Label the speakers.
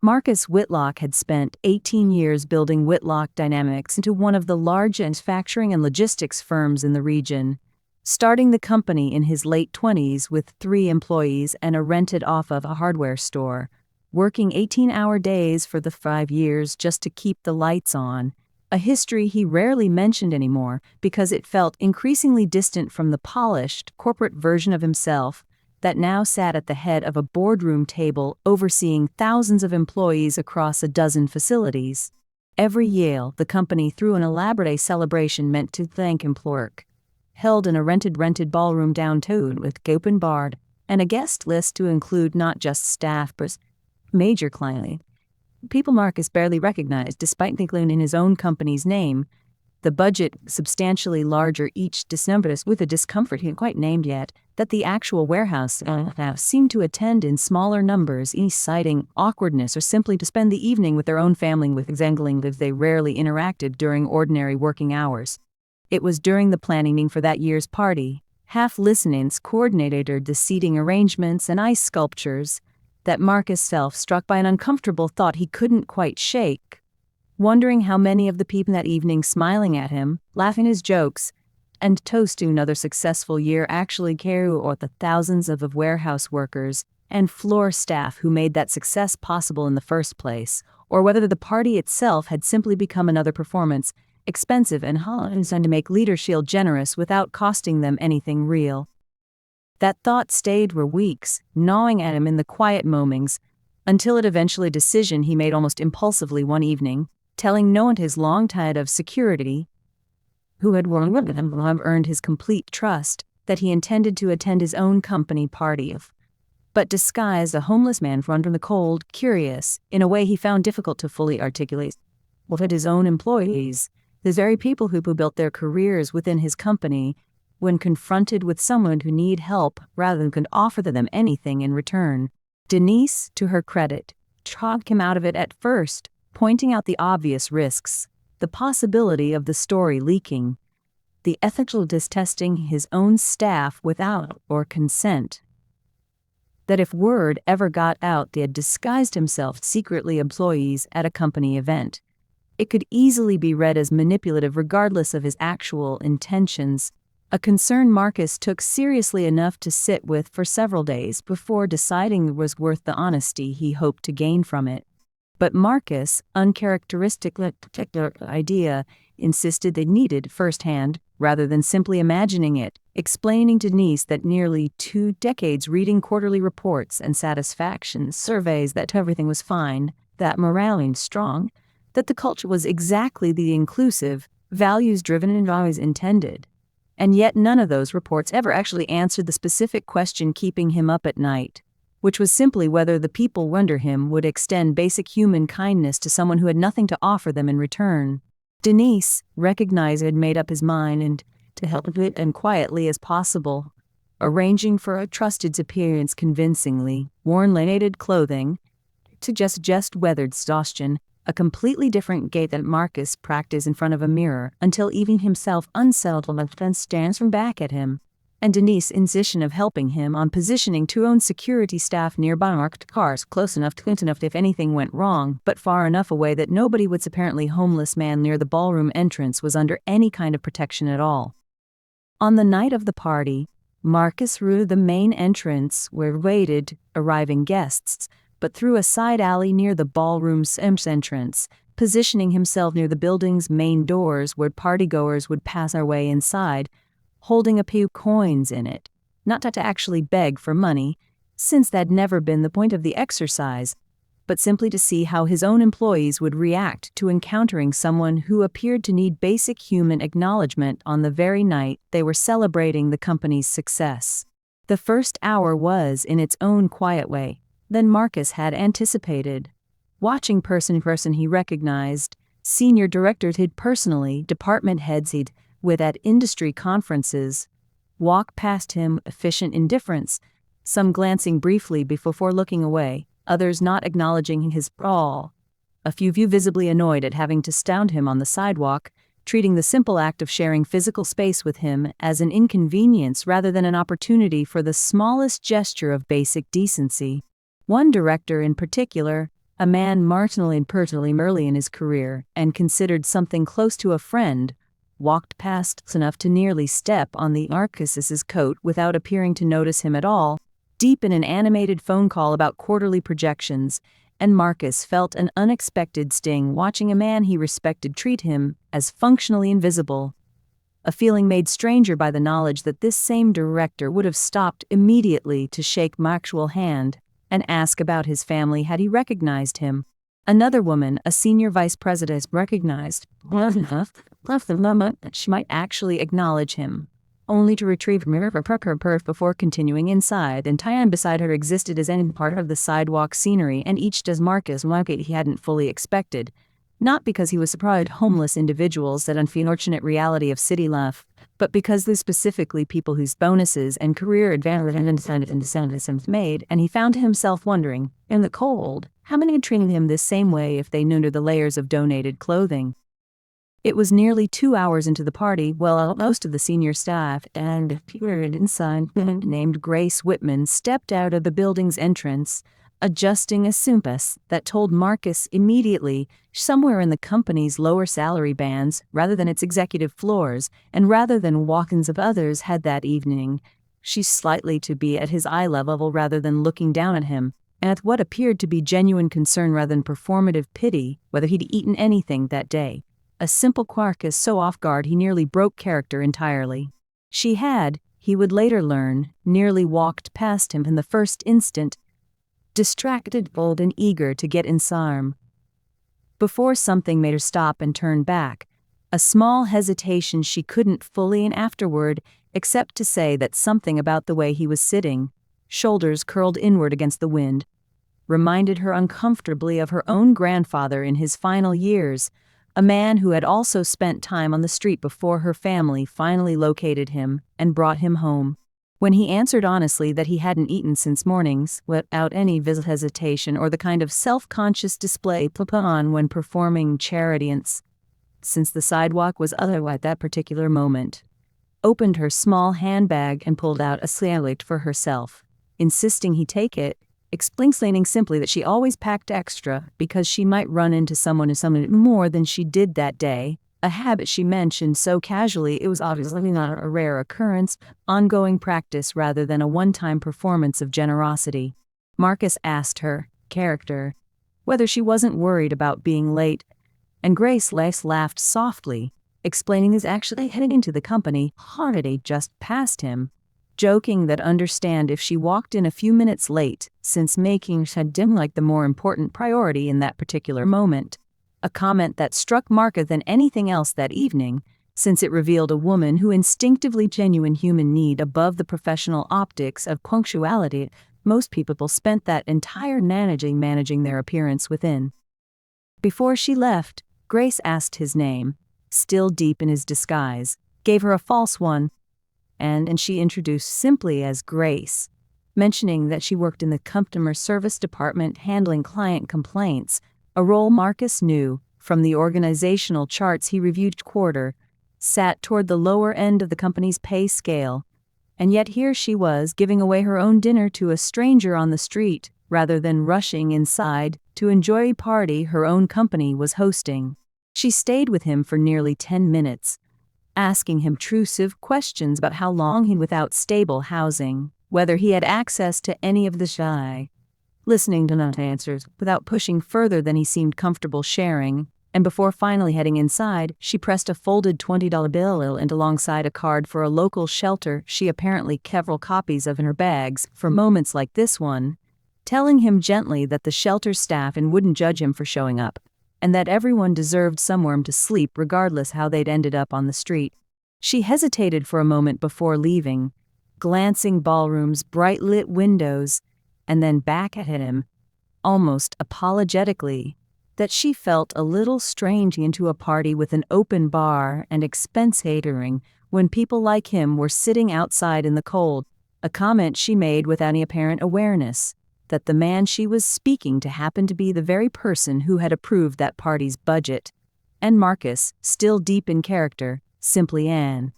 Speaker 1: Marcus Whitlock had spent 18 years building Whitlock Dynamics into one of the largest manufacturing and logistics firms in the region, starting the company in his late 20s with 3 employees and a rented off of a hardware store, working 18-hour days for the 5 years just to keep the lights on, a history he rarely mentioned anymore because it felt increasingly distant from the polished, corporate version of himself that now sat at the head of a boardroom table overseeing thousands of employees across a dozen facilities. Every Yale, the company threw an elaborate celebration meant to thank employers, held in a rented ballroom downtown with open bar and a guest list to include not just staff but major clients. People Marcus barely recognized despite including in his own company's name. The budget substantially larger each December with a discomfort he hadn't quite named yet, that the actual warehouse seemed to attend in smaller numbers, each citing awkwardness or simply to spend the evening with their own family with exangling as they rarely interacted during ordinary working hours. It was during the planning for that year's party, half-listenings coordinated the seating arrangements and ice sculptures, that Marcus felt struck by an uncomfortable thought he couldn't quite shake, wondering how many of the people that evening smiling at him, laughing his jokes, and toast to another successful year actually care or the thousands of warehouse workers and floor staff who made that success possible in the first place, or whether the party itself had simply become another performance, expensive and designed to make leadership generous without costing them anything real. That thought stayed for weeks, gnawing at him in the quiet moments, until it eventually a decision he made almost impulsively one evening, telling no one his long tide of security, who had earned his complete trust, that he intended to attend his own company party but disguised a homeless man from the cold, curious, in a way he found difficult to fully articulate. What his own employees, the very people who built their careers within his company, when confronted with someone who need help rather than could offer them anything in return. Denise, to her credit, talked him out of it at first, pointing out the obvious risks, the possibility of the story leaking, the ethical distesting his own staff without or consent. That if word ever got out they had disguised himself secretly employees at a company event, it could easily be read as manipulative regardless of his actual intentions, a concern Marcus took seriously enough to sit with for several days before deciding it was worth the honesty he hoped to gain from it. But Marcus, uncharacteristically idea, insisted they needed firsthand, rather than simply imagining it, explaining to Denise that nearly 2 decades reading quarterly reports and satisfaction surveys that everything was fine, that morale was strong, that the culture was exactly the inclusive, values-driven and always intended. And yet none of those reports ever actually answered the specific question keeping him up at night, which was simply whether the people under him would extend basic human kindness to someone who had nothing to offer them in return. Denise recognized had made up his mind and to help it and quietly as possible, arranging for a trusted appearance convincingly, worn linated clothing, to just weathered exhaustion, a completely different gait that Marcus practiced in front of a mirror until even himself unsettled and stands from back at him, and Denise's insistence of helping him on positioning 2 own security staff nearby marked cars close enough if anything went wrong, but far enough away that nobody would apparently homeless man near the ballroom entrance was under any kind of protection at all. On the night of the party, Marcus routed the main entrance where waited arriving guests, but through a side alley near the ballroom's entrance, positioning himself near the building's main doors where partygoers would pass our way inside, holding a few coins in it, not to actually beg for money, since that'd never been the point of the exercise, but simply to see how his own employees would react to encountering someone who appeared to need basic human acknowledgement on the very night they were celebrating the company's success. The first hour was, in its own quiet way, than Marcus had anticipated. Watching person he recognized, senior directors he'd personally, department heads he'd with at industry conferences, walk past him efficient indifference, some glancing briefly before looking away, others not acknowledging his brawl, a few visibly annoyed at having to stand him on the sidewalk, treating the simple act of sharing physical space with him as an inconvenience rather than an opportunity for the smallest gesture of basic decency. One director in particular, a man marginally and personally early in his career and considered something close to a friend, walked past enough to nearly step on the Marcus's coat without appearing to notice him at all, deep in an animated phone call about quarterly projections, and Marcus felt an unexpected sting watching a man he respected treat him as functionally invisible. A feeling made stranger by the knowledge that this same director would have stopped immediately to shake Maxwell's hand and ask about his family had he recognized him. Another woman, a senior vice president, recognized left the moment that she might actually acknowledge him, only to retrieve her purse before continuing inside, and time beside her existed as any part of the sidewalk scenery, and each does Marcus market he hadn't fully expected, not because he was surprised homeless individuals that unfortunate reality of city life, but because they're specifically people whose bonuses and career advancements made, and he found himself wondering, in the cold, how many had treated him this same way if they knew under the layers of donated clothing. It was nearly 2 hours into the party, while most of the senior staff and people inside named Grace Whitman stepped out of the building's entrance, adjusting a sumpus that told Marcus immediately somewhere in the company's lower salary bands rather than its executive floors, and rather than walk-ins of others had that evening, she slightly to be at his eye level rather than looking down at him, and with what appeared to be genuine concern rather than performative pity whether he'd eaten anything that day. A simple Marcus so off guard he nearly broke character entirely. She had, he would later learn, nearly walked past him in the first instant, distracted, bold, and eager to get inside. Before something made her stop and turn back, a small hesitation she couldn't fully and afterward except to say that something about the way he was sitting, shoulders curled inward against the wind, reminded her uncomfortably of her own grandfather in his final years, a man who had also spent time on the street before her family finally located him and brought him home. When he answered honestly that he hadn't eaten since mornings, without any hesitation or the kind of self-conscious display put on when performing charity, since the sidewalk was otherwise at that particular moment, opened her small handbag and pulled out a sandwich for herself, insisting he take it, explaining simply that she always packed extra because she might run into someone more than she did that day, a habit she mentioned so casually it was obviously not a rare occurrence, ongoing practice rather than a one-time performance of generosity. Marcus asked her, character, whether she wasn't worried about being late, and Grace laughed softly, explaining he's actually heading into the company holiday just past him, joking that understand if she walked in a few minutes late, since making had dim like the more important priority in that particular moment. A comment that struck Marcus than anything else that evening, since it revealed a woman who instinctively genuine human need above the professional optics of punctuality most people spent that entire managing their appearance within. Before she left, Grace asked his name, still deep in his disguise, gave her a false one, and she introduced simply as Grace, mentioning that she worked in the customer service department handling client complaints, a role Marcus knew, from the organizational charts he reviewed each quarter, sat toward the lower end of the company's pay scale, and yet here she was giving away her own dinner to a stranger on the street, rather than rushing inside to enjoy a party her own company was hosting. She stayed with him for nearly 10 minutes, asking him intrusive questions about how long he'd without stable housing, whether he had access to any of the shy, listening to no answers without pushing further than he seemed comfortable sharing, and before finally heading inside, she pressed a folded $20 bill and alongside a card for a local shelter she apparently kept several copies of in her bags for moments like this one, telling him gently that the shelter staff wouldn't judge him for showing up, and that everyone deserved somewhere to sleep regardless how they'd ended up on the street. She hesitated for a moment before leaving, glancing ballroom's bright-lit windows, and then back at him, almost apologetically, that she felt a little strange into a party with an open bar and expense catering when people like him were sitting outside in the cold, a comment she made without any apparent awareness that the man she was speaking to happened to be the very person who had approved that party's budget, and Marcus, still deep in character, simply Anne.